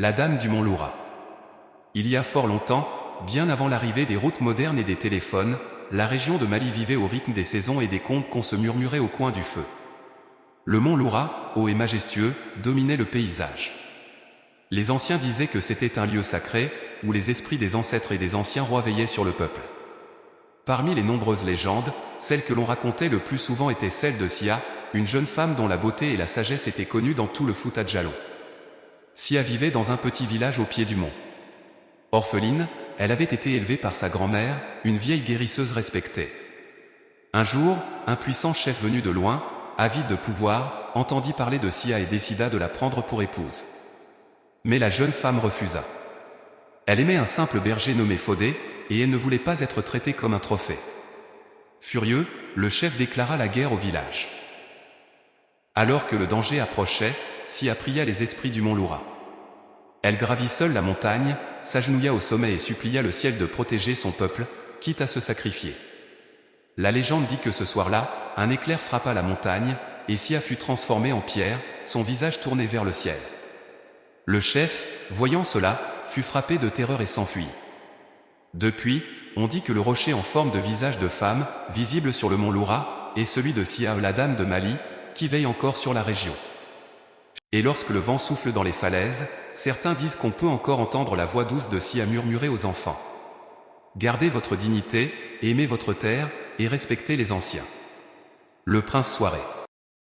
La dame du Mont Loura. Il y a fort longtemps, bien avant l'arrivée des routes modernes et des téléphones, la région de Mali vivait au rythme des saisons et des contes qu'on se murmurait au coin du feu. Le Mont Loura, haut et majestueux, dominait le paysage. Les anciens disaient que c'était un lieu sacré, où les esprits des ancêtres et des anciens rois veillaient sur le peuple. Parmi les nombreuses légendes, celle que l'on racontait le plus souvent était celle de Sia, une jeune femme dont la beauté et la sagesse étaient connues dans tout le Fouta Djallon. Sia vivait dans un petit village au pied du mont. Orpheline, elle avait été élevée par sa grand-mère, une vieille guérisseuse respectée. Un jour, un puissant chef venu de loin, avide de pouvoir, entendit parler de Sia et décida de la prendre pour épouse. Mais la jeune femme refusa. Elle aimait un simple berger nommé Fodé, et elle ne voulait pas être traitée comme un trophée. Furieux, le chef déclara la guerre au village. Alors que le danger approchait, Sia pria les esprits du mont Loura. Elle gravit seule la montagne, s'agenouilla au sommet et supplia le ciel de protéger son peuple, quitte à se sacrifier. La légende dit que ce soir-là, un éclair frappa la montagne, et Sia fut transformée en pierre, son visage tourné vers le ciel. Le chef, voyant cela, fut frappé de terreur et s'enfuit. Depuis, on dit que le rocher en forme de visage de femme, visible sur le mont Loura, est celui de Sia la dame de Mali, qui veille encore sur la région. Et lorsque le vent souffle dans les falaises, certains disent qu'on peut encore entendre la voix douce de Sia murmurer aux enfants. Gardez votre dignité, aimez votre terre, et respectez les anciens. Le prince Soirée.